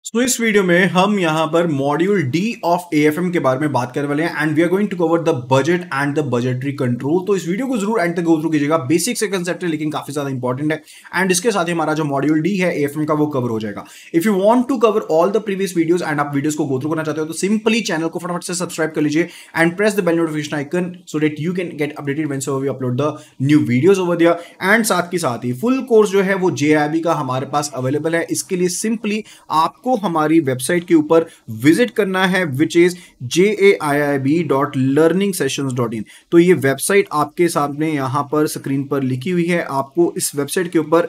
तो इस वीडियो में हम यहां पर मॉड्यूल डी ऑफ एएफएम के बारे में बात करने वाले हैं and we are going to cover the budget and the budgetary control. तो इस वीडियो को जरूर एंड तक गो थ्रू कीजिएगा। बेसिक से कंसेप्ट है लेकिन काफी ज्यादा इंपॉर्टेंट है एंड इसके साथ ही हमारा जो मॉड्यूल डी है एएफएम का वो कवर हो जाएगा। If you want to cover all the previous videos and आप वीडियोस को गो थ्रू करना चाहते हो तो सिंपली चैनल को फटाफट से सब्सक्राइब कर लीजिए and press the bell notification icon so that you can get updated whenever we upload the new videos over there. And साथ ही फुल कोर्स जो है वो जेआईबी का हमारे पास अवेलेबल है। इसके लिए सिंपली आपको हमारी वेबसाइट के ऊपर विजिट करना है विच इज jaiib.learningsessions.in। तो ये वेबसाइट आपके सामने यहां पर स्क्रीन पर लिखी हुई है, आपको इस वेबसाइट के ऊपर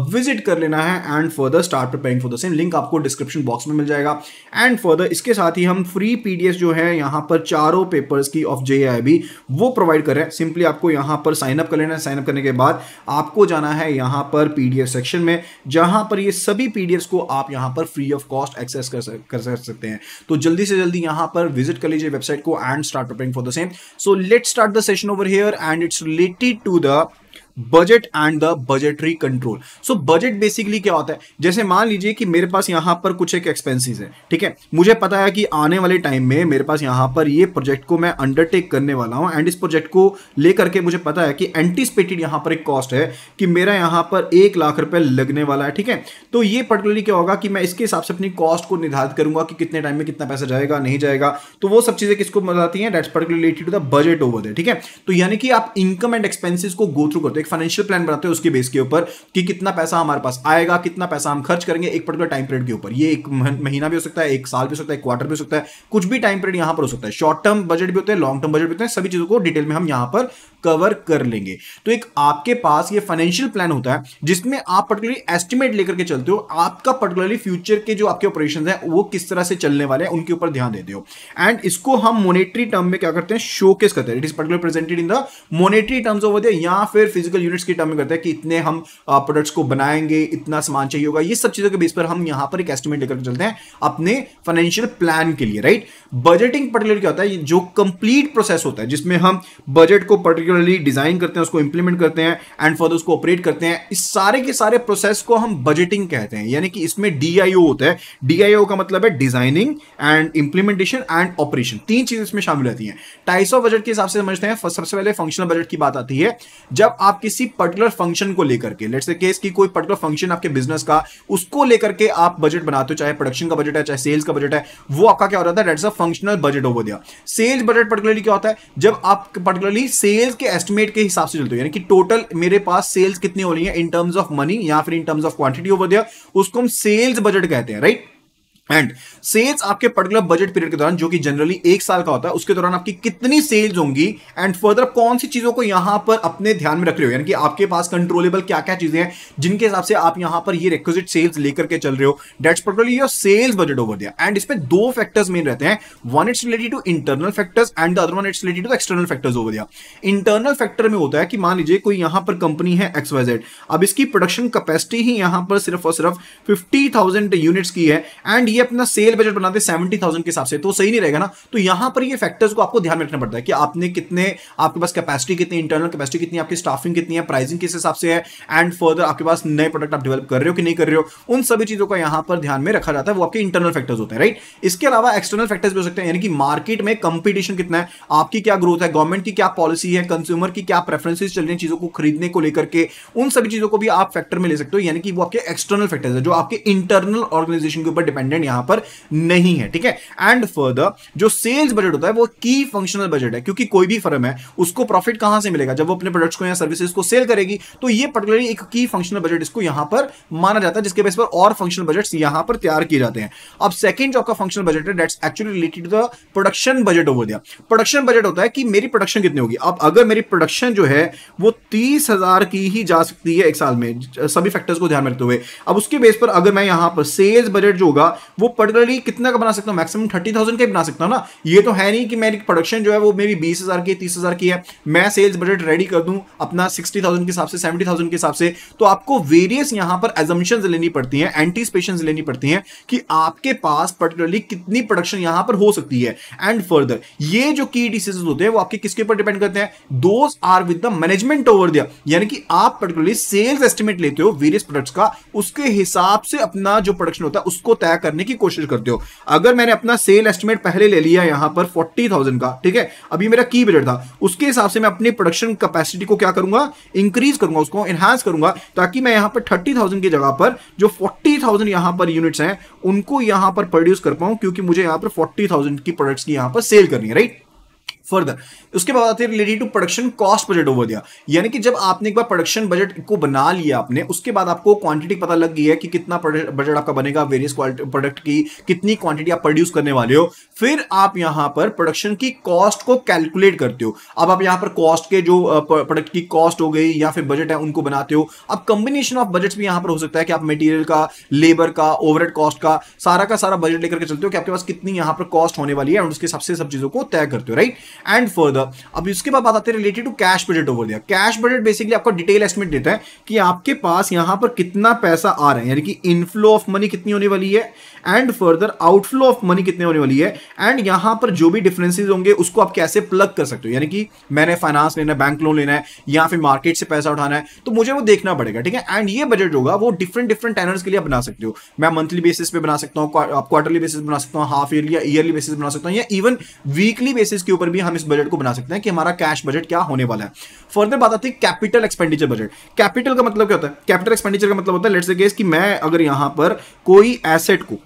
विजिट कर लेना है and further start preparing for the same. Link आपको डिस्क्रिप्शन बॉक्स में मिल जाएगा एंड फर्दर इसके साथ ही हम फ्री पीडीएफ जो है यहां पर चारों पेपर्स की ऑफ जेआईबी वो प्रोवाइड कर रहे हैं। सिंपली आपको यहां पर साइन अप कर लेना है। साइन अप करने के बाद आपको जाना है यहां पर पीडीएफ सेक्शन में जहां पर ये सभी पीडीएफ को आप यहां पर फ्री ऑफ कॉस्ट एक्सेस कर सकते हैं। तो जल्दी से जल्दी यहां पर विजिट कर लीजिए वेबसाइट को and start preparing for the same. So let's start the session over here and it's related to the budget and the budgetary control. So budget basically क्या होता है, जैसे मान लीजिए कि मेरे पास यहां पर कुछ एक एक्सपेंसेस है, ठीक है। मुझे पता है कि आने वाले टाइम में मेरे पास यहां पर ये प्रोजेक्ट को मैं अंडरटेक करने वाला हूं एंड इस प्रोजेक्ट को लेकर के मुझे पता है कि एंटीसिपेटेड यहां पर एक कॉस्ट है कि मेरा यहां पर 1 लाख रुपए लगने वाला है, ठीक है। तो ये पर्टिकुलरली क्या होगा कि मैं इसके हिसाब से अपनी कॉस्ट को निर्धारित करूंगा कि कितने टाइम में कितना पैसा जाएगा नहीं जाएगा। तो वो सब चीजें किसको बताती हैं, that's particularly related to the budget over there, ठीक है। तो यानी कि आप इनकम एंड एक्सपेंसेस को गो थ्रू करते हो, एक फाइनेंशियल प्लान बनाते हो उसके बेस के ऊपर कि कितना पैसा हमारे पास आएगा, कितना पैसा हम खर्च करेंगे एक पर्टिकुलर टाइम पीरियड के ऊपर। ये एक महीना भी हो सकता है, एक साल भी हो सकता है, एक क्वार्टर भी हो सकता है, कुछ भी टाइम पीरियड यहां पर हो सकता है। शॉर्ट टर्म बजट भी होते हैं, लॉन्ग टर्म बजट भी होते हैं, सभी चीजों को डिटेल में हम यहां पर कवर कर लेंगे। तो एक आपके पास ये फाइनेंशियल प्लान होता है जिसमें आप पर्टिकुलरली एस्टिमेट लेकर के चलते हो, आपका पर्टिकुलरली फ्यूचर के जो आपके ऑपरेशंस हैं वो किस तरह से चलने वाले हैं उनके ऊपर ध्यान देते हो एंड इसको हम मॉनेटरी टर्म में क्या करते हैं, शोकेस करते हैं। It is particular presented in the monetary terms over there, या फिर फिजिकल यूनिट्स की टर्म में करते हैं कि इतने हम प्रोडक्ट्स को बनाएंगे, इतना सामान चाहिए होगा। ये सब चीजों के बेस पर हम यहां पर एक एस्टिमेट लेकर चलते हैं अपने फाइनेंशियल प्लान के लिए, राइट। बजटिंग पर्टिकुलर क्या होता है, जो कंप्लीट प्रोसेस होता है जिसमें हम बजट को पर्टिकुलरली डिजाइन करते हैं, उसको इंप्लीमेंट करते हैं एंड फर्दर उसको ऑपरेट करते हैं। इस सारे के सारे प्रोसेस को हम बजटिंग कहते हैं। यानी कि इसमें डीआईओ होता है। डीआईओ का मतलब है designing and implementation and operation, तीन चीजें इसमें शामिल रहती हैं। टाइप्स ऑफ बजट के हिसाब से समझते हैं। सबसे पहले फंक्शनल बजट की बात आती है, जब आप किसी पर्टिकुलर फंक्शन को लेकर के, लेट्स से केस की कोई पर्टिकुलर फंक्शन आपके बिजनेस का, उसको लेकर के आप बजट बनाते हो, चाहे प्रोडक्शन का बजट है चाहे सेल्स का बजट है, वो आपका क्या हो रहा है, that's a functional budget over there. Sales budget particularly क्या होता है, जब आप पर्टिकुलरली सेल्स के एस्टिमेट के हिसाब से चलते हो, यानी कि टोटल मेरे पास सेल्स कितनी हो रही है इन टर्म्स ऑफ मनी या फिर in terms of quantity over there, उसको हम सेल्स बजट कहते हैं, राइट। एंड सेल्स आपके पर्टिकुलर बजट पीरियड के दौरान, जो कि जनरली 1 साल का होता है, उसके दौरान आपकी कितनी सेल्स होंगी एंड फर्दर कौन सी चीजों को यहां पर अपने ध्यान में रख रहे हो, यानी कि आपके पास कंट्रोलेबल क्या क्या चीजें हैं जिनके हिसाब से आप यहां पर ये रिक्विजिट सेल्स लेकर के चल रहे हो, that's particularly your sales budget over there. And इसमें दो फैक्टर्स मेन रहते हैं, one it's related to internal factors and the other one it's related to external factors over there. Internal factor में होता है कि मान लीजिए कोई यहां पर कंपनी है XYZ, अब इसकी प्रोडक्शन कैपेसिटी ही यहां पर सिर्फ और सिर्फ 50,000 यूनिट्स की है एंड ये अपना सेल बजट बनाते 70,000 के हिसाब से, तो सही नहीं रहेगा ना। तो यहां पर ये फैक्टर्स को आपको ध्यान में रखना पड़ता है कि आपने कितने, आपके पास कैपेसिटी कितनी, इंटरनल कैपेसिटी कितनी, आपकी स्टाफिंग कितनी है, प्राइसिंग किस हिसाब से है एंड फर्दर आपके पास नए प्रोडक्ट आप डेवलप कर रहे हो कि नहीं कर रहे हो, उन सभी चीजों का यहां पर ध्यान में रखा जाता है। वो आपके इंटरनल फैक्टर्स होते हैं, राइट। इसके अलावा एक्सटर्नल फैक्टर्स भी हो सकते हैं, यानी कि मार्केट में कंपटीशन कितना है, आपकी क्या ग्रोथ है, गवर्नमेंट की क्या पॉलिसी है, कंज्यूमर की क्या प्रेफरेंसेस चल रही है चीजों को खरीदने को लेकर के, उन सभी चीजों को भी आप फैक्टर में ले सकते हो। यानी कि वो आपके एक्सटर्नल फैक्टर्स है जो आपके इंटरनल ऑर्गेनाइजेशन के ऊपर डिपेंडेंट यहां पर नहीं है, ठीक है। एंड फर्दर जो सेल्स बजट होता है वो की फंक्शनल बजट है, क्योंकि कोई भी फर्म है उसको प्रॉफिट कहां से मिलेगा, जब वो अपने प्रोडक्ट्स को या सर्विसेज को सेल करेगी। तो ये पर्टिकुलरली एक की फंक्शनल बजट इसको यहां पर माना जाता है, जिसके बेस पर और फंक्शनल बजट्स यहां पर तैयार किए जाते हैं। अब सेकंड जो आपका फंक्शनल बजट है, that's actually related to the production budget over there. Production budget होता है कि मेरी प्रोडक्शन कितनी होगी। अब अगर मेरी प्रोडक्शन जो है वो 30,000 की ही जा सकती है एक साल में, सभी फैक्टर्स को ध्यान में रखते हुए, अब उसके बेस पर अगर मैं यहां पर सेल्स बजट जो होगा वो पर्टिकुलरली कितना का बना सकता हूं, मैक्सिमम 30,000 का बना सकता हूं ना। ये तो है नहीं कि मेरी प्रोडक्शन जो है वो मेरी 20,000 की 30,000 की है, मैं सेल्स बजट रेडी कर दूं अपना 60,000 के हिसाब से, 70,000 के हिसाब से। तो आपको वेरियस यहां पर एजम्पशंस लेनी पड़ती हैं, एंटीसिपेशंस लेनी पड़ती हैं कि आपके पास पर्टिकुलरली कितनी प्रोडक्शन यहां पर हो सकती है एंड फर्दर ये जो की डिसीजंस होते हैं वो आपके किसके ऊपर डिपेंड करते हैं, those are with the management over there. यानी कि आप पर्टिकुलरली सेल्स एस्टिमेट लेते हो वेरियस प्रोडक्ट्स का, उसके हिसाब से अपना जो प्रोडक्शन होता है उसको तय करने बनाने की कोशिश करते हो। अगर मैंने अपना सेल एस्टिमेट पहले ले लिया यहां पर 40,000 का, ठीक है, अभी मेरा की बजट था, उसके हिसाब से मैं अपनी प्रोडक्शन कैपेसिटी को क्या करूंगा, इंक्रीज करूंगा, उसको एनहांस करूंगा, ताकि मैं यहां पर 30,000 की जगह पर जो 40,000 यहां पर यूनिट्स हैं उनको यहां पर प्रोड्यूस कर पाऊं, क्योंकि मुझे यहां पर 40,000 की प्रोडक्ट्स की यहां पर सेल करनी है, राइट। फर्दर उसके बाद आते हैं related to production cost budget over there, यानी कि जब आपने एक बार प्रोडक्शन बजट को बना लिया आपने, उसके बाद आपको क्वांटिटी पता लग गई है कि कितना बजट आपका बनेगा, वेरियस प्रोडक्ट की कितनी क्वांटिटी आप प्रोड्यूस करने वाले हो, फिर आप यहां पर प्रोडक्शन की कॉस्ट को कैलकुलेट करते हो। अब आप यहां पर कॉस्ट के जो प्रोडक्ट की कॉस्ट हो गई या फिर बजट है उनको बनाते हो। अब कंबिनेशन ऑफ बजट्स भी यहां पर हो सकता है कि आप मटेरियल का, लेबर का, ओवरहेड कॉस्ट का सारा बजट लेकर के चलते हो कि आपके पास कितनी यहां पर कॉस्ट होने वाली है और उसके हिसाब से सब चीजों को तय करते हो, राइट। एंड फर्दर अब इसके बाद बात आते हैं related to cash budget over there. Cash budget basically आपको डिटेल एस्टिमेट देता है कि आपके पास यहां पर कितना पैसा आ रहा है, यानी कि इनफ्लो ऑफ मनी कितनी होने वाली है and further outflow of money कितनी होने वाली है, एंड यहां पर जो भी डिफरेंसेस होंगे उसको आप कैसे प्लग कर सकते हो, यानी कि मैंने फाइनेंस लेना है, बैंक लोन लेना है या फिर मार्केट से पैसा उठाना है, तो मुझे वो देखना पड़ेगा, ठीक है। एंड ये बजट होगा वो डिफरेंट टेनर्स के लिए आप बना सकते हो। मैं मंथली बेसिस पे बना सकता हूं, क्वार्टरली बेसिस बना सकता हूं, हाफ ईयरली या ईयरली बेसिस बना सकता हूं, या इवन वीकली बेसिस के ऊपर भी हम इस बजट को बना सकते हैं कि हमारा कैश बजट क्या होने वाला है। फर्दर बात आती है कैपिटल एक्सपेंडिचर बजट। कैपिटल का मतलब क्या होता है? कैपिटल एक्सपेंडिचर का मतलब होता है, लेट्स से केस कि मैं अगर यहां पर कोई एसेट को,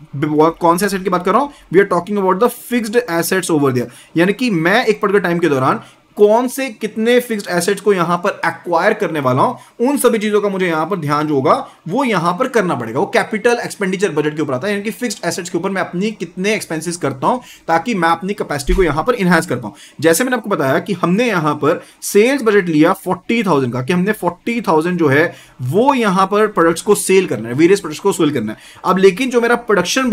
कौन से एसेट की बात कर रहा हूं, we are talking about the fixed assets over there, यानी कि मैं एक पर्टिकुलर टाइम के दौरान कौन से कितने फिक्स्ड एसेट्स को यहां पर एक्वायर करने वाला हूं, उन सभी चीजों का मुझे यहां पर ध्यान जो होगा वो यहां पर करना पड़ेगा। वो कैपिटल एक्सपेंडिचर बजट के ऊपर आता है, यानी कि फिक्स्ड एसेट्स के ऊपर मैं अपनी कितने एक्सपेंसेस करता हूं ताकि मैं अपनी कैपेसिटी को यहां पर इनहांस कर पाऊं। जैसे मैंने आपको बताया कि हमने यहां पर सेल्स बजट लिया 40,000 का, कि हमने 40,000 जो है वो यहां पर प्रोडक्ट्स को सेल करना है, वेरियस प्रोडक्ट्स को सेल करना है। अब लेकिन जो मेरा प्रोडक्शन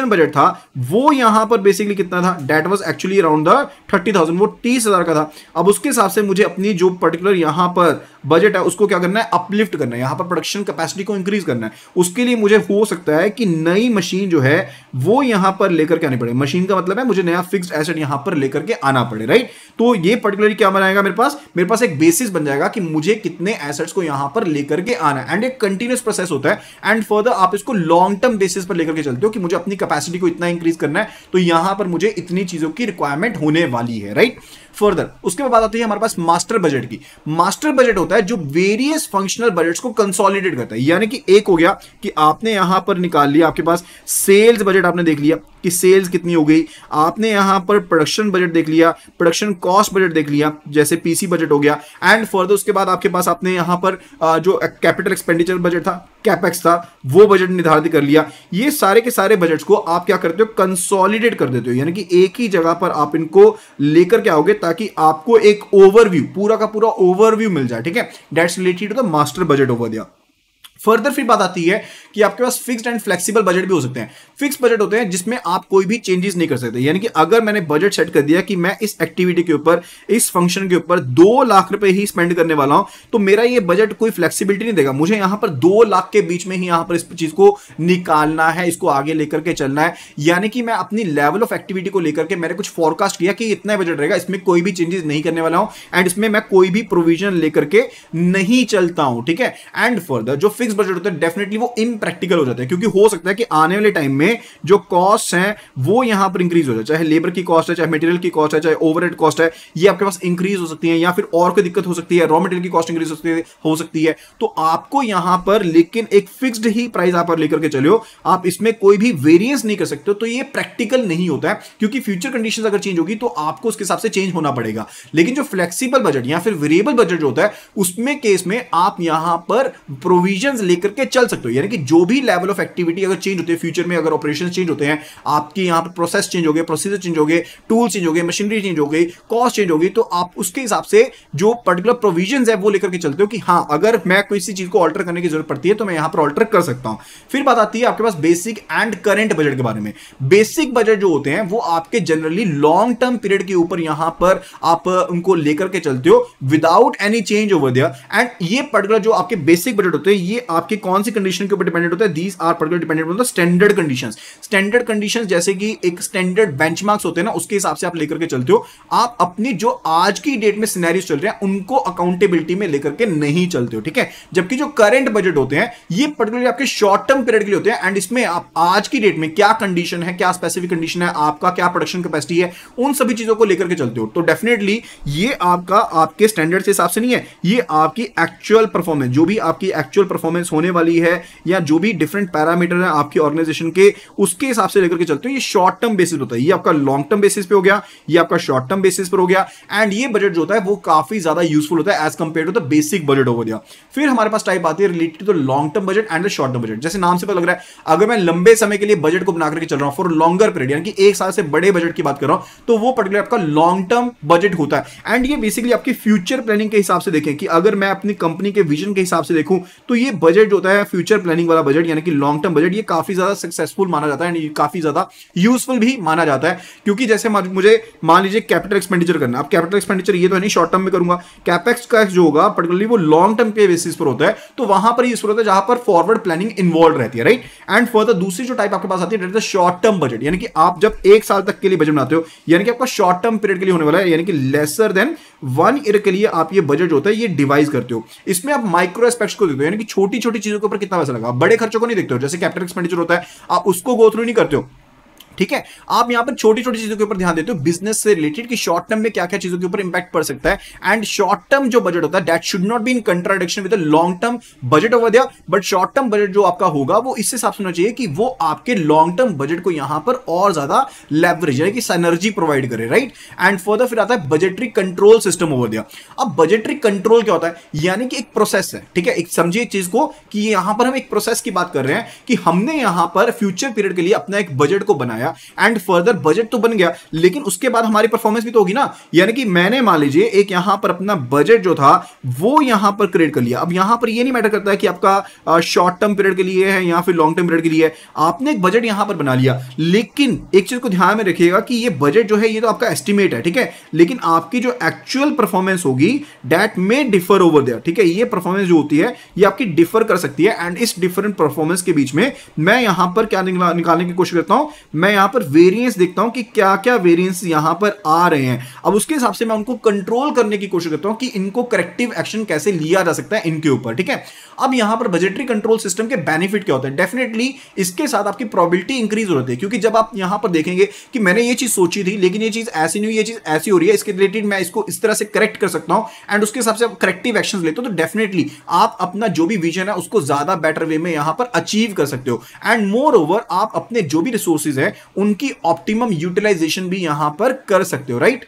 बजट था, वो यहां पर बेसिकली कितना था, that was actually around the 30,000, वो 30,000 का था। अब उसके हिसाब से मुझे अपनी जो पर्टिकुलर यहां पर बजट है उसको क्या करना है, अपलिफ्ट करना है, यहां पर प्रोडक्शन कैपेसिटी को इंक्रीज करना है। उसके लिए मुझे हो सकता है कि नई मशीन जो है वो यहां पर लेकर के आनी पड़े। मशीन का मतलब है मुझे नया फिक्स्ड एसेट यहां पर लेकर के आना पड़े, राइट। तो ये पर्टिकुलरली क्या बनाएगा, मेरे पास एक बेसिस बन जाएगा कि मुझे कितने एसेट्स को यहां पर लेकर के आना है, एंड एक कंटिन्यूअस प्रोसेस होता है। एंड फर्दर आप इसको लॉन्ग टर्म बेसिस पर लेकर के चलते हो कि मुझे अपनी कैपेसिटी को इतना इंक्रीज करना है, तो यहां पर मुझे इतनी चीजों की रिक्वायरमेंट होने वाली है, राइट। फर्दर उसके बाद आती है हमारे पास मास्टर बजट की। मास्टर बजट होता है जो वेरियस फंक्शनल बजट्स को कंसोलिडेट करता है, यानी कि एक हो गया कि आपने यहां पर निकाल लिया, आपके पास सेल्स बजट आपने देख लिया कि सेल्स कितनी हो गई, आपने यहां पर प्रोडक्शन बजट देख लिया, प्रोडक्शन कॉस्ट बजट देख लिया, जैसे पीसी बजट हो गया, एंड फर्दर उसके बाद आपके पास आपने यहां पर जो कैपिटल एक्सपेंडिचर बजट था, कैपेक्स था, वो बजट निर्धारित कर लिया। ये सारे के सारे बजट्स को आप क्या करते हो, कंसोलिडेट कर देते हो, यानी कि एक ही जगह पर आप इनको लेकर के आओगे ताकि आपको एक ओवरव्यू, पूरा का पूरा ओवरव्यू मिल जाए, ठीक है। That's related to the master budget over there. Further फिर बात आती है कि आपके पास फिक्स्ड एंड फ्लेक्सिबल बजट भी हो सकते हैं। फिक्स बजट होते हैं जिसमें आप कोई भी चेंजेस नहीं कर सकते, यानी कि अगर मैंने बजट सेट कर दिया कि मैं इस एक्टिविटी के ऊपर, इस फंक्शन के ऊपर 2 लाख रुपए ही स्पेंड करने वाला हूं, तो मेरा ये बजट कोई फ्लेक्सिबिलिटी नहीं देगा। मुझे यहां पर 2 लाख के बीच में ही यहां पर इस चीज को निकालना है, इसको आगे लेकर के चलना है, यानी कि मैं अपनी लेवल ऑफ एक्टिविटी को लेकर के मैंने कुछ फोरकास्ट किया कि इतना बजट रहेगा, इसमें कोई भी चेंजेस नहीं करने वाला हूं, एंड इसमें मैं कोई भी प्रोविजन लेकर के नहीं चलता हूं, ठीक है। एंड फर्दर जो फिक्स बजट होता है डेफिनेटली वो इम्प्रैक्टिकल हो जाता है, क्योंकि हो सकता है कि आने वाले टाइम में जो कॉस्ट हैं वो यहां पर इंक्रीज हो जाए, चाहे लेबर की कॉस्ट है, चाहे मटेरियल की कॉस्ट है, चाहे ओवरहेड कॉस्ट है, ये आपके पास इंक्रीज हो सकती है, या फिर और कोई दिक्कत हो सकती है, रॉ मटेरियल की कॉस्ट इंक्रीज हो सकती है। तो आपको यहां पर लेकिन एक फिक्स्ड ही प्राइस आप लेकर के चलो, आप इसमें कोई भी वेरिएंस नहीं कर सकते हो, तो ये प्रैक्टिकल नहीं होता है, क्योंकि फ्यूचर कंडीशंस अगर चेंज होगी तो आपको उसके हिसाब से चेंज होना पड़ेगा। लेकिन जो फ्लेक्सिबल बजट या फिर वेरिएबल बजट होता है, उसमें केस में आप यहां पर प्रोविजंस लेकर के चल सकते हो, यानी कि जो भी लेवल ऑफ एक्टिविटी अगर चेंज होती है फ्यूचर में, अगर ऑपरेशन चेंज होते हैं, आपकी यहां पर प्रोसेस चेंज हो गए, प्रोसीजर चेंज हो गए, टूल चेंज हो गए, मशीनरी चेंज हो गई, कॉस्ट चेंज हो गई, तो आप उसके हिसाब से जो पर्टिकुलर प्रोविजंस है वो लेकर के चलते हो कि हां अगर मैं किसी चीज को ऑल्टर करने की जरूरत पड़ती है तो मैं यहां पर ऑल्टर कर सकता हूं। फिर बात आती है आपके पास बेसिक एंड करंट बजट के बारे में। बेसिक बजट जो होते हैं वो आपके जनरली लॉन्ग टर्म पीरियड के ऊपर यहां पर आप उनको लेकर के चलते हो without any change over there, and ये पर्टिकुलर जो आपके बेसिक बजट होते हैं ये आपके कौन सी कंडीशन के ऊपर डिपेंडेंट होता है? These are particular dependent on the standard conditions. Standard conditions जैसे कि एक स्टैंडर्ड बेंचमार्क्स होते हैं ना, उसके हिसाब से आप लेकर के चलते हो। आप अपनी जो आज की डेट में सिनेरियोस चल रहे हैं उनको अकाउंटेबिलिटी में लेकर के नहीं चलते हो, ठीक है। जबकि जो करंट बजट होते हैं ये पर्टिकुलरली आपके शॉर्ट टर्म पीरियड के लिए होते हैं, एंड इसमें आप आज की डेट में क्या कंडीशन है, क्या स्पेसिफिक कंडीशन है, आपका क्या प्रोडक्शन कैपेसिटी है, उन सभी चीजों को लेकर के चलते हो। तो डेफिनेटली ये आपका आपके स्टैंडर्ड के हिसाब से नहीं है, ये आपकी एक्चुअल परफॉर्मेंस, जो भी आपकी एक्चुअल परफॉर्मेंस होने वाली है या जो भी डिफरेंट पैरामीटर है आपकी ऑर्गेनाइजेशन के, उसके हिसाब से लेकर के चलते हो। ये शॉर्ट टर्म बेसिस होता है, ये आपका लॉन्ग टर्म बेसिस पे हो गया, ये आपका शॉर्ट टर्म बेसिस पर हो गया। एंड ये बजट जो होता है वो काफी ज्यादा यूजफुल होता है as compare to the basic budget over there. फिर हमारे पास टाइप आती है related to long term budget and the short term budget. जैसे नाम से पता लग रहा है, अगर मैं लंबे समय के लिए बजट को बना करके चल रहा हूं फॉर लॉन्गर पीरियड, यानी कि 1 साल से बड़े बजट की बात कर रहा हूं, तो वो पर्टिकुलर आपका लॉन्ग टर्म बजट होता है। एंड ये बेसिकली आपकी फ्यूचर प्लानिंग के हिसाब से देखें कि अगर मैं अपनी कंपनी के विजन के हिसाब से देखूं तो ये बजट जो होता है फ्यूचर प्लानिंग वाला बजट यानी कि लॉन्ग टर्म बजट, ये काफी ज्यादा सक्सेसफुल माना जाता है एंड काफी ज्यादा यूजफुल भी माना जाता है। क्योंकि जैसे मुझे मान लीजिए कैपिटल एक्सपेंडिचर करना, अब कैपिटल एक्सपेंडिचर ये तो है नहीं शॉर्ट टर्म में करूंगा, कैपेक्स का जो होगा पर्टिकुलरली वो लॉन्ग टर्म के बेसिस पर होता है, तो वहां पर यूजफुल होता है जहां पर फॉरवर्ड प्लानिंग इन्वॉल्व रहती है, राइट। एंड फर्दर दूसरी जो टाइप आपके पास आती है शॉर्ट टर्म बजट, यानी कि आप जब 1 साल तक के लिए बजट बनाते हो, यानी कि आपका शॉर्ट टर्म पीरियड के लिए होने वाला है, यानी कि लेसर देन 1 ईयर के लिए आप ये बजट होता है ये डिवाइस करते हो। इसमें आप माइक्रो एस्पेक्ट्स को देखते हो, यानी कि छोटी छोटी चीजों के ऊपर कितना पैसा लगा, बड़े खर्चों को नहीं देखते हो। जैसे कैपिटल एक्सपेंडिचर होता है आप उसको गो थ्रू नहीं करते हो, ठीक है। आप यहां पर छोटी छोटी चीजों के ऊपर ध्यान देते हो बिजनेस से रिलेटेड कि शॉर्ट टर्म में क्या क्या चीजों के ऊपर इंपैक्ट पड़ सकता है। एंड शॉर्ट टर्म जो बजट होता है that should not be in contradiction with the long term budget over there, but short term budget जो आपका होगा वो इस हिसाब से होना चाहिए कि वो आपके लॉन्ग टर्म बजट को यहां पर और ज्यादा लेवरेज यानी कि सिनर्जी प्रोवाइड करे, राइट। एंड फर्दर फिर आता है budgetary control system over there. अब बजटरी कंट्रोल क्या होता है, यानी कि एक प्रोसेस है, ठीक है। एक समझिए चीज को कि यहां पर हम एक प्रोसेस की बात कर रहे हैं कि हमने यहां पर फ्यूचर पीरियड के लिए अपना एक बजट को बनाया एंड फर्दर बजट तो बन गया, लेकिन उसके बाद हमारी परफॉर्मेंस भी तो होगी ना। यानी कि मैंने मान लीजिए एक यहां पर अपना बजट जो था वो यहां पर क्रिएट कर लिया। अब यहां पर ये नहीं मैटर करता है कि आपका शॉर्ट टर्म पीरियड के लिए है या फिर लॉन्ग टर्म पीरियड के लिए है, आपने एक बजट यहां पर बना लिया। लेकिन एक चीज को ध्यान में रखिएगा कि ये बजट जो है ये तो आपका एस्टिमेट है, ठीक है, लेकिन आपकी जो एक्चुअल परफॉर्मेंस होगी दैट में डिफर ओवर देयर, ठीक है। ये परफॉर्मेंस जो होती है ये आपकी डिफर कर सकती है। एंड इस डिफरेंट परफॉर्मेंस के बीच में मैं यहां पर क्या निकालने की कोशिश करता हूं, मैं यहां पर वेरिएंस देखता हूं कि क्या क्या वेरिएंस यहां पर आ रहे हैं। अब उसके हिसाब से मैं उनको कंट्रोल करने की कोशिश करता हूं कि इनको करेक्टिव एक्शन कैसे लिया जा सकता है इनके ऊपर, ठीक है। अब यहां पर बजटरी कंट्रोल सिस्टम के बेनिफिट क्या होते हैं, डेफिनेटली इसके साथ आपकी प्रोबेबिलिटी इंक्रीज हो जाती है। क्योंकि जब आप यहां पर देखेंगे कि मैंने ये चीज सोची थी लेकिन ये चीज ऐसी नहीं हुई, ये चीज ऐसी हो रही है, इसके रिलेटेड मैं इसको इस तरह से करेक्ट कर सकता हूं एंड उसके हिसाब से आप करेक्टिव एक्शन लेते हो, तो डेफिनेटली आप अपना जो भी विजन है उसको ज्यादा बेटर वे में यहां पर अचीव कर सकते हो। एंड मोर ओवर आप अपने जो भी रिसोर्सेज है उनकी ऑप्टिमम यूटिलाइजेशन भी यहां पर कर सकते हो, right.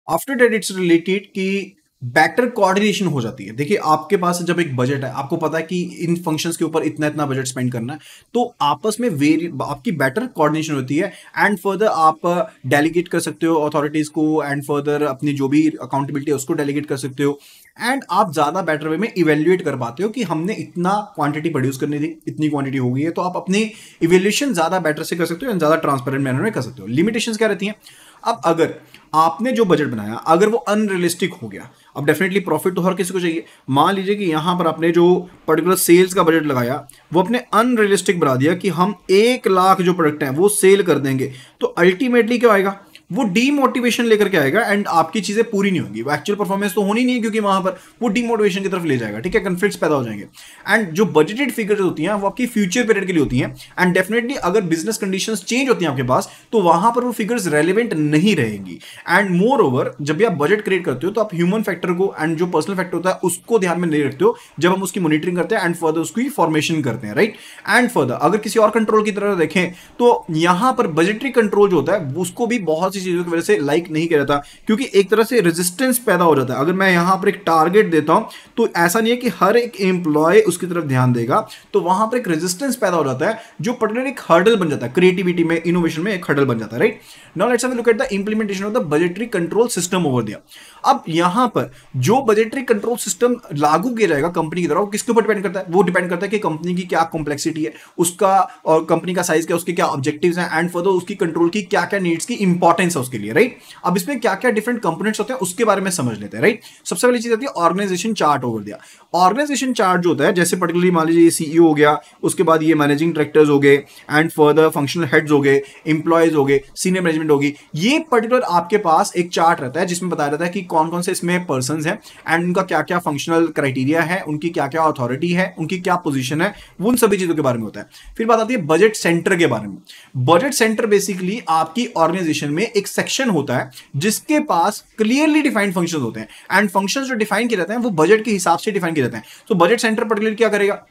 After that it's related कि बेटर कोऑर्डिनेशन हो जाती है। देखिए आपके पास जब एक बजट है, आपको पता है कि इन फंक्शंस के ऊपर इतना इतना बजट स्पेंड करना है, तो आपस में आपकी बेटर कोऑर्डिनेशन होती है। एंड फर्दर आप डेलीगेट कर सकते हो अथॉरिटीज को, एंड फर्दर अपनी जो भी अकाउंटेबिलिटी है उसको डेलीगेट कर सकते हो। एंड आप ज्यादा बेटर वे में इवेल्युएट कर पाते हो कि हमने इतना क्वांटिटी प्रोड्यूस करनी थी, इतनी क्वांटिटी हो गई है, तो आप अपनी इवेल्युएशन ज्यादा बेटर से कर सकते हो एंड ज्यादा ट्रांसपेरेंट मैनर में कर सकते हो। लिमिटेशंस क्या रहती हैं, अब अगर आपने जो बजट बनाया अगर वो अनरियलिस्टिक हो गया, अब डेफिनेटली प्रॉफिट तो हर किसी को चाहिए। मान लीजिए कि यहां पर आपने जो पर्टिकुलर सेल्स का बजट लगाया वो अपने अनरियलिस्टिक बना दिया कि हम 1 लाख जो प्रोडक्ट हैं वो सेल कर देंगे, तो अल्टीमेटली क्या आएगा, वो डीमोटिवेशन लेकर के आएगा एंड आपकी चीजें पूरी नहीं होंगी। वो एक्चुअल परफॉर्मेंस तो होनी नहीं है क्योंकि वहां पर वो डीमोटिवेशन की तरफ ले जाएगा, ठीक है, कन्फ्लिक्ट्स पैदा हो जाएंगे। एंड जो बजटेड फिगर्स होती हैं वो आपकी फ्यूचर पीरियड के लिए होती हैं एंड डेफिनेटली अगर बिजनेस कंडीशंस चेंज होती हैं आपके पास तो वहां पर वो फिगर्स रेलिवेंट नहीं रहेंगी। एंड मोर ओवर जब भी आप बजट क्रिएट करते हो तो आप ह्यूमन फैक्टर को एंड जो पर्सनल फैक्टर होता है उसको ध्यान में नहीं रखते हो जब हम उसकी मॉनिटरिंग करते हैं एंड फर्दर उसकी फॉर्मेशन करते हैं, राइट। एंड फर्दर अगर किसी और कंट्रोल की तरह देखें तो यहां पर बजटरी कंट्रोल जो होता है उसको भी बहुत सी चीजों की वजह से लाइक नहीं किया जाता, क्योंकि एक तरह से रेजिस्टेंस पैदा हो जाता है। अगर मैं यहां पर एक टारगेट देता हूं तो ऐसा नहीं है कि हर एक एम्प्लॉय उसकी तरफ ध्यान देगा, तो वहां पर एक रेजिस्टेंस पैदा हो जाता है जो पर्टिकुलर एक हर्डल बन जाता है, क्रिएटिविटी में, इनोवेशन में एक हर्डल बन जाता है, right. Now let's have a look at the implementation of the budgetary control system over there. अब यहां पर जो बजटरी कंट्रोल सिस्टम लागू किया जाएगा कंपनी की तरफ, किसके ऊपर डिपेंड करता है? वो डिपेंड करता है कि कंपनी की क्या कॉम्प्लेक्सिटी है, उसका और कंपनी का साइज क्या, उसके क्या ऑब्जेक्टिव्स हैं, एंड फर्दर उसकी कंट्रोल की क्या क्या नीड्स की इंपॉर्टेंस है उसके लिए, राइट? अब इसमें क्या क्या डिफरेंट कंपोनेंट्स होते हैं उसके बारे में समझ लेते हैं, राइट? सबसे पहली चीज आती है ऑर्गेनाइजेशन चार्ट ओवर दिया। ऑर्गेनाइजेशन चार्ट जो होता है, जैसे पर्टिकुलरली मान लीजिए सीईओ हो गया, उसके बाद ये मैनेजिंग डायरेक्टर्स हो गए, एंड फर्दर फंक्शनल हेड्स हो गए, इंप्लॉयज हो गए, सीनियर मैनेजमेंट होगी, ये पर्टिकुलर आपके पास एक चार्ट रहता है जिसमें बताया रहता है कि कौन कौन से इसमें पर्संस हैं एंड उनका क्या क्या फंक्शनल क्राइटेरिया है, उनकी क्या क्या अथॉरिटी है, उनकी क्या पोजीशन है, वो उन सभी चीजों के बारे में होता है। फिर बात आती है बजट सेंटर के बारे में। बजट सेंटर बेसिकली आपकी ऑर्गेनाइजेशन में एक सेक्शन होता है जिसके पास क्लियरली डिफाइंड फंक्शंस होते हैं, एंड फंक्शंस जो डिफाइन किए जाते हैं वो बजट के हिसाब से डिफाइन किए जाते हैं। तो बजट सेंटर पर्टिकुलरली क्या करेगा?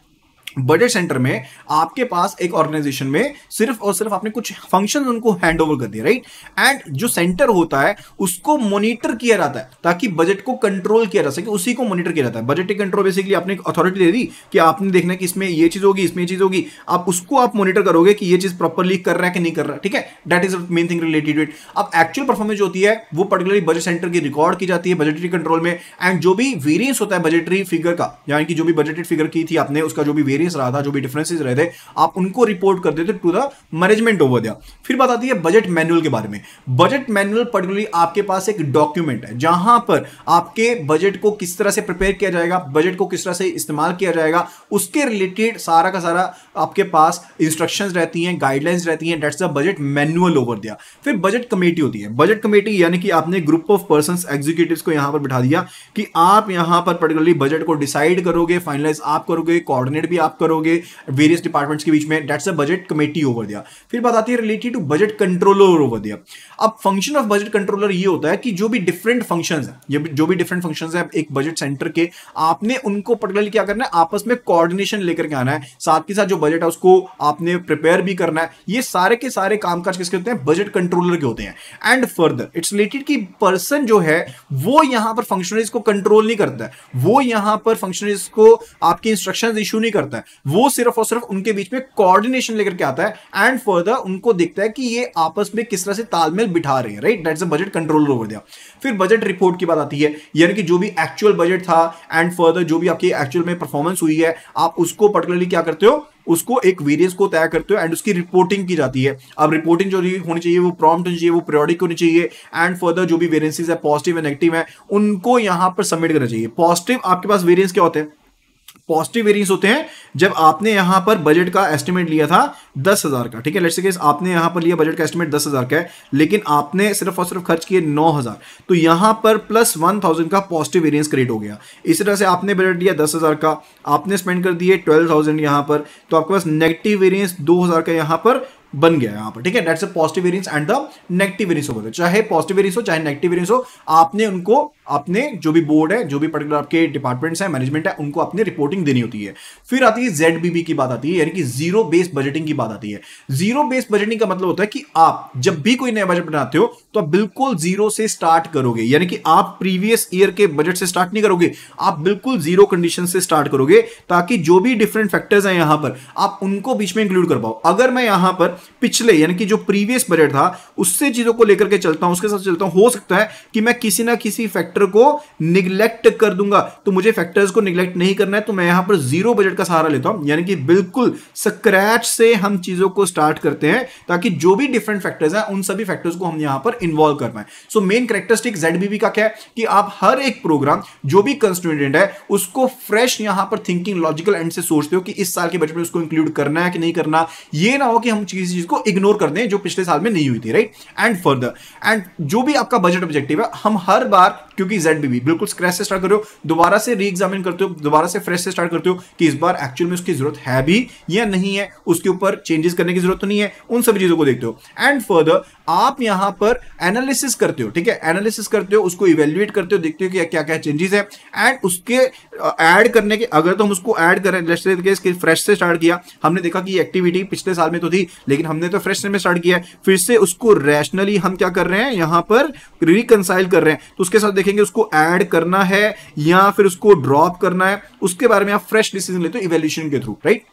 बजट सेंटर में आपके पास एक ऑर्गेनाइजेशन में सिर्फ और सिर्फ आपने कुछ फंक्शंस उनको हैंड ओवर कर दिया, राइट? एंड जो सेंटर होता है उसको मॉनिटर किया जाता है ताकि बजट को कंट्रोल किया जा सके, उसी को मॉनिटर किया जाता है। बजट कंट्रोल बेसिकली आपने एक अथॉरिटी दे दी कि आपने देखना है कि इसमें ये चीज होगी, इसमें ये चीज होगी, आप उसको आप मॉनिटर करोगे कि ये चीज प्रॉपरली कर रहा है कि नहीं कर रहा है, ठीक है? That is main thing related to it. अब एक्चुअल परफॉर्मेंस जो होती है वो पर्टिकुलरली बजट सेंटर की रिकॉर्ड की जाती है बजटरी कंट्रोल में, एंड जो भी वेरियंस होता है बजटरी फिगर का, यानी कि जो भी बजटेड फिगर की थी आपने, उसका जो भी वेरियंस रहा था, जो भी रहे थे, आप उनको रिपोर्ट कर देते to the management over there. फिर बात आती है बजट मैनुअल के बारे में। बजट मैनुअल पर्टिकुलरली आपके पास एक डॉक्यूमेंट है जहां पर आपके बजट को किस तरह से प्रिपेयर किया जाएगा, बजट को किस तरह से इस्तेमाल किया जाएगा, उसके रिलेटेड सारा का सारा आपके पास इंस्ट्रक्शंस रहती हैं, गाइडलाइंस रहती हैं। That's the budget manual over there. फिर बजट कमेटी होती है। बजट कमेटी यानी कि आपने ग्रुप ऑफ पर्संस एग्जीक्यूटिव्स को यहां पर बिठा दिया कि आप यहां पर पर्टिकुलरली बजट को डिसाइड करोगे, फाइनलाइज आप करोगे, कोऑर्डिनेट भी आप करोगे वेरियस डिपार्टमेंट्स के बीच में। That's a budget committee over there. फिर बात आती है related to budget controller over there. अब फंक्शन ऑफ बजट कंट्रोलर ये होता है कि जो भी डिफरेंट फंक्शंस हैं, ये जो भी डिफरेंट फंक्शंस हैं एक बजट सेंटर के, आपने उनको पर्टिकुलरली क्या करना है, आपस में कोऑर्डिनेशन लेकर के आना है, साथ के साथ जो बजट है उसको आपने प्रिपेयर भी करना है। ये सारे के सारे कामकाज किसके होते हैं? बजट कंट्रोलर के होते हैं। एंड फर्दर इट्स रिलेटेड कि पर्सन जो है वो यहां पर फंक्शनरीज को कंट्रोल नहीं करता है, वो यहां पर फंक्शनरीज को आपकी इंस्ट्रक्शंस इशू नहीं करता है, वो सिर्फ और सिर्फ उनके बीच में कोऑर्डिनेशन लेकर के आता है एंड फर्दर उनको देखता है कि ये आपस में किस तरह से तालमेल बिठा रहे हैं, right? That's a budget controller over there. फिर बजट रिपोर्ट की बात आती है, यानी कि जो भी एक्चुअल बजट था एंड फर्दर जो भी आपकी एक्चुअल में परफॉर्मेंस हुई है, आप उसको पर्टिकुलरली क्या करते हो, उसको एक वेरिएंस को तय करते हो एंड उसकी रिपोर्टिंग की जाती है। अब रिपोर्टिंग जो होनी चाहिए वो प्रॉम्प्ट होनी चाहिए, वो पीरियोडिक होनी चाहिए, एंड फर्दर जो भी वेरिएंसेस है पॉजिटिव एंड नेगेटिव है उनको यहां पर सबमिट करना चाहिए। पॉजिटिव आपके पास वेरिएंस क्या होते हैं? पॉजिटिव वेरिएंस होते हैं जब आपने यहां पर बजट का एस्टिमेट लिया था 10,000 का, ठीक है? लेट्स से आपने यहां पर लिया बजट का एस्टिमेट 10,000 का है, लेकिन आपने सिर्फ और सिर्फ खर्च किए 9,000, तो यहां पर प्लस 1,000 का पॉजिटिव वेरिएंस क्रिएट हो गया। इसी तरह से आपने बजट दिया 10,000 का, आपने स्पेंड कर दिए 12,000 यहां पर, तो आपके पास नेगेटिव वेरिएंस 2,000 का यहां पर बन गया यहां पर, ठीक है? That's a positive variance and the negative variance होगा। चाहे पॉजिटिव वेरिएंस हो चाहे नेगेटिव वेरिएंस हो, आपने उनको अपने जो भी बोर्ड है, जो भी पर्टिकुलर आपके डिपार्टमेंट्स हैं, मैनेजमेंट है, उनको अपनी रिपोर्टिंग देनी होती है। फिर आती है ZBB की बात आती है, यानी कि जीरो बेस्ड बजटिंग की बात आती है। जीरो बेस्ड बजटिंग का मतलब होता है कि आप जब भी कोई नया बजट बनाते हो तो आप बिल्कुल जीरो से स्टार्ट करोगे, यानी कि आप प्रीवियस ईयर के बजट से स्टार्ट नहीं करोगे, आप बिल्कुल जीरो कंडीशन से स्टार्ट करोगे ताकि जो भी डिफरेंट फैक्टर्स हैं यहां पर आप उनको बीच में इंक्लूड कर पाओ। अगर मैं यहां पर पिछले यानी कि जो प्रीवियस बजट था उससे चीजों को लेकर के चलता हूं, उसके साथ चलता हूं, हो सकता है कि मैं किसी ना किसी फैक्टर को निगलेक्ट कर दूंगा, तो मुझे फैक्टर्स को निगलेक्ट नहीं करना है, तो मैं यहां पर जीरो बजट का सहारा लेता हूं, यानी कि बिल्कुल स्क्रैच से हम चीजों को स्टार्ट करते हैं ताकि जो भी डिफरेंट फैक्टर्स हैं उन सभी फैक्टर्स को हम यहां पर इन्वॉल्व कर पाए। सो मेन कैरेक्टरिस्टिक ZBB का क्या है कि आप हर एक प्रोग्राम जो भी कंस्टिट्यूएंट है उसको फ्रेश यहां पर थिंकिंग लॉजिकल एंड से सोचते हो कि इस साल के बजट में उसको इंक्लूड करना है कि नहीं करना। ये ना हो कि हम किसी चीज को इग्नोर कर दें जो पिछले साल में नहीं हुई थी, राइट? एंड फर्दर एंड जो भी आपका बजट ऑब्जेक्टिव है हम हर बार, क्योंकि ZBB बिल्कुल स्क्रैच से स्टार्ट कर रहे हो, दोबारा से री एग्जामिन करते हो, दोबारा से फ्रेश से स्टार्ट करते हो कि इस बार एक्चुअल में उसकी जरूरत है भी या नहीं है, उसके ऊपर चेंजेस करने की जरूरत तो नहीं है, उन सभी चीजों को देखते हो। एंड फर्दर आप यहां पर एनालिसिस करते हो, ठीक है? एनालिसिस करते हो, उसको इवेल्युएट करते हो, देखते हो कि क्या क्या चेंजेस है एंड उसके ऐड करने के, अगर तो हम उसको ऐड करें, लेट्स से फ्रेश से स्टार्ट किया, हमने देखा कि एक्टिविटी पिछले साल में तो थी लेकिन हमने तो फ्रेश में स्टार्ट किया है, फिर से उसको रैशनली हम क्या कर रहे हैं यहां पर रिकंसाइल कर रहे हैं, तो उसके साथ देखेंगे उसको ऐड करना है या फिर उसको ड्रॉप करना है, उसके बारे में आप फ्रेश डिसीजन लेते हो इवैल्यूएशन के थ्रू, राइट?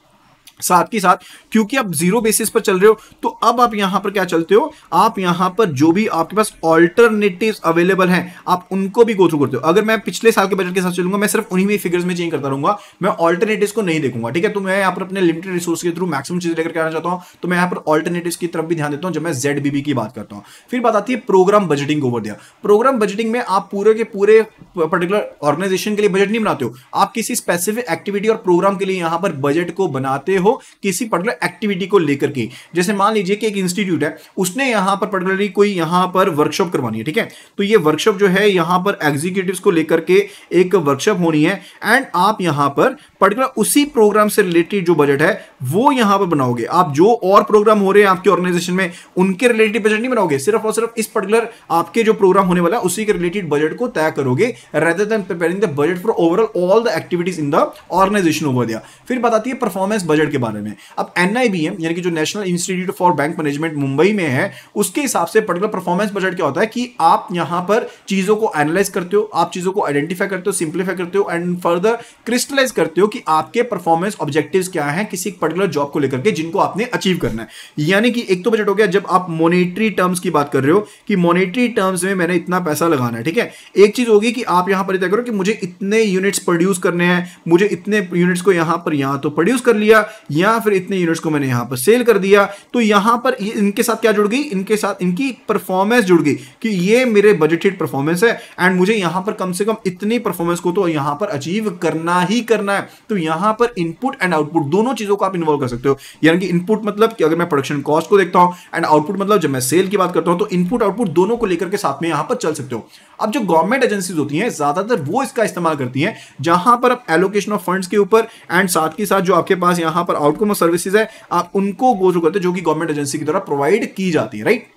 साथ के साथ क्योंकि आप जीरो बेसिस पर चल रहे हो, तो अब आप यहां पर क्या चलते हो, आप यहां पर जो भी आपके पास ऑल्टरनेटिव्स अवेलेबल हैं आप उनको भी गो थ्रू करते हो। अगर मैं पिछले साल के बजट के साथ चलूंगा, मैं सिर्फ उन्हीं में फिगर्स में चेंज करता रहूंगा, मैं ऑल्टरनेटिव्स को नहीं देखूंगा, ठीक है। तो मैं यहां पर अपने लिमिटेड रिसोर्स के थ्रू मैक्सिमम चीज लेकर के आना चाहता हूं, तो मैं यहां पर ऑल्टरनेटिव्स की तरफ भी ध्यान देता हूं जब मैं ZBB की बात करता हूं। फिर बात आती है प्रोग्राम बजटिंग ओवर दिया। प्रोग्राम बजटिंग में आप पूरे के पूरे पर्टिकुलर ऑर्गेनाइजेशन के लिए बजट नहीं बनाते हो, आप किसी स्पेसिफिक एक्टिविटी और प्रोग्राम के लिए यहां पर बजट को बनाते हो, किसी पर्टिकुलर एक्टिविटी को लेकर के। जैसे मान लीजिए कि एक इंस्टीट्यूट है, उसने यहां पर पर्टिकुलरली कोई यहां पर वर्कशॉप करवानी है, ठीक है। तो ये वर्कशॉप जो है यहां पर एग्जीक्यूटिव्स को लेकर के एक वर्कशॉप होनी है, एंड आप यहां पर पर्टिकुलर उसी प्रोग्राम से रिलेटेड जो बजट है वो यहां पर बनाओगे। आप जो और प्रोग्राम हो रहे हैं आपके ऑर्गेनाइजेशन में उनके रिलेटेड बजट नहीं बनाओगे, सिर्फ और सिर्फ इस पर्टिकुलर आपके जो प्रोग्राम होने वाला है उसी के रिलेटेड बजट को तय करोगे, rather than preparing the budget for overall all the activities in the organisation over there. फिर बताती है परफॉर्मेंस बजट के बारे में। अब NIBM यानी कि जो national institute for bank management Mumbai में है, उसके हिसाब से पर्टिकुलर परफॉर्मेंस बजट क्या होता है कि आप यहां पर चीजों को एनालाइज करते हो, आप चीजों को आइडेंटिफाई करते हो, सिंप्लीफाई करते हो एंड फर्दर क्रिस्टलाइज करते हो कि आपके परफॉर्मेंस ऑब्जेक्टिव्स क्या हैं किसी पर्टिकुलर जॉब को लेकर के जिनको आपने अचीव करना है। यानी कि एक तो बजट हो गया जब आप मॉनेटरी टर्म्स की बात कर रहे हो कि मॉनेटरी टर्म्स में मैंने इतना पैसा लगाना है, ठीक है। एक चीज होगी कि आप यहां पर तय करो कि मुझे इतने यूनिट्स प्रोड्यूस करने हैं, मुझे इतने यूनिट्स को यहां पर यहां तो प्रोड्यूस कर लिया, या फिर इतने यूनिट्स को मैंने यहां पर सेल कर दिया। तो यहां पर इनके साथ क्या जुड़ गई, इनके साथ इनकी परफॉर्मेंस जुड़ गई कि ये मेरे बजटेड परफॉर्मेंस है एंड मुझे यहां पर कम से कम इतनी परफॉर्मेंस को तो यहां पर अचीव करना ही करना है। तो यहां पर इनपुट एंड आउटपुट दोनों चीजों को आप इन्वॉल्व कर सकते हो। यानी कि इनपुट मतलब कि अगर मैं प्रोडक्शन कॉस्ट को देखता हूं, एंड आउटपुट मतलब जब मैं सेल की बात करता हूं, तो इनपुट आउटपुट दोनों को लेकर के साथ में यहां पर चल सकते हो। अब जो गवर्नमेंट एजेंसीज होती हैं ज्यादातर वो इसका इस्तेमाल करती हैं, जहां पर आप एलोकेशन ऑफ फंड्स के ऊपर एंड साथ के साथ जो आपके पास यहां पर आउटकम ऑफ सर्विसेज है आप उनको गो थ्रू करते हो, जो कि गवर्नमेंट एजेंसी की द्वारा प्रोवाइड की जाती है, right.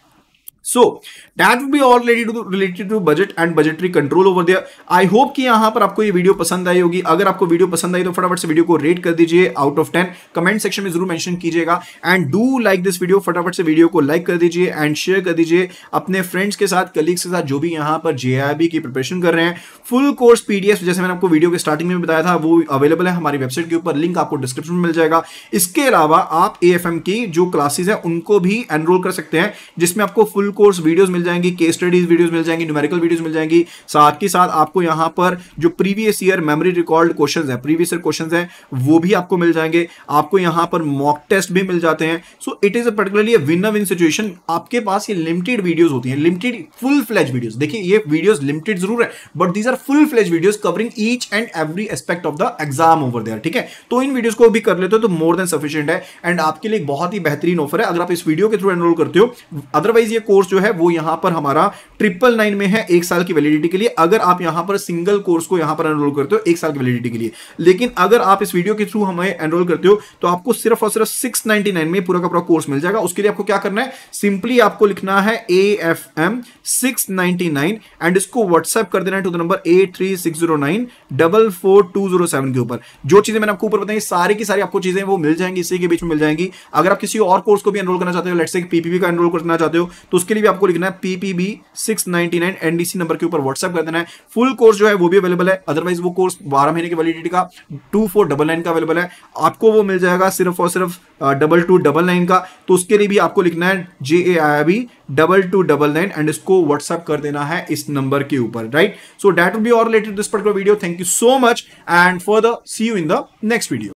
So that would be all related to budget and budgetary control over there. I hope कि यहां पर आपको ये वीडियो पसंद आई होगी। अगर आपको वीडियो पसंद आई तो फटाफट से वीडियो को रेट कर दीजिए आउट ऑफ 10, कमेंट सेक्शन में जरूर मेंशन कीजिएगा and do like this video. फटाफट से वीडियो को लाइक कर दीजिए एंड शेयर कर दीजिए अपने फ्रेंड्स के साथ, कलीग्स के साथ जो भी यहां पर JIB की प्रिपरेशन कर रहे हैं। फुल कोर्स PDF जैसे मैंने आपको वीडियो के स्टार्टिंग में बताया था वो अवेलेबल है हमारी वेबसाइट के ऊपर, लिंक आपको डिस्क्रिप्शन में मिल जाएगा। इसके अलावा आप AFM की जो क्लासेस है उनको भी एनरोल कर सकते हैं, जिसमें आपको फुल कोर्स वीडियोस मिल जाएंगी, केस स्टडीज वीडियोस मिल जाएंगी, न्यूमेरिकल वीडियोस मिल जाएंगी। साथ के साथ आपको यहां पर जो previous year memory recalled questions हैं, प्रीवियस ईयर क्वेश्चंस हैं, वो भी आपको मिल जाएंगे। आपको यहां पर मॉक टेस्ट भी मिल जाते हैं। So it is a particularly win win situation. आपके पास ये लिमिटेड वीडियोस होती हैं, लिमिटेड फुल फ्लेज वीडियोस। देखिए ये वीडियोस लिमिटेड जरूर है but these are full fledge videos covering each and every aspect of the exam over there, ठीक है। तो इन वीडियोस को भी कर लेते हो तो मोर देन सफिशिएंट है एंड आपके लिए बहुत ही बेहतरीन ऑफर है अगर आप इस वीडियो के थ्रू एनरोल करते हो। अदरवाइज ये कोर्स जो है वो यहां पर हमारा 999 में है 1 साल की वैलिडिटी के लिए, अगर आप यहां पर सिंगल कोर्स को यहां पर एनरोल करते हो 1 साल की वैलिडिटी के लिए। लेकिन अगर आप इस वीडियो के थ्रू हमें एनरोल करते हो तो आपको सिर्फ और सिर्फ 699 में पूरा का पूरा कोर्स मिल जाएगा। उसके लिए आपको क्या करना है, सिंपली आपको लिखना है AFM 699 एंड इसको व्हाट्सएप कर देना है टू द नंबर 8360944207 के ऊपर। जो चीजें मैंने आपको ऊपर बताई सारी की सारी आपको चीजें वो मिल जाएंगी, इसी के बीच में मिल जाएंगी। अगर आप किसी और कोर्स को भी एनरोल करना चाहते हो, लेट्स से PPB का एनरोल करना चाहते हो, तो उसके लिए भी आपको लिखना है PPB 699 NDC नंबर के ऊपर व्हाट्सएप कर देना है। फुल कोर्स जो है वो भी अवेलेबल है, अदरवाइज वो कोर्स 12 महीने की वैलिडिटी का 2499 का अवेलेबल है, आपको वो मिल जाएगा सिर्फ और सिर्फ 2299 का। तो उसके लिए भी आपको लिखना है JAIB 2299 एंड इसको व्हाट्सएप कर देना है इस नंबर के ऊपर, right. So that will be all related this particular video. Thank you so much and further see you in the next video.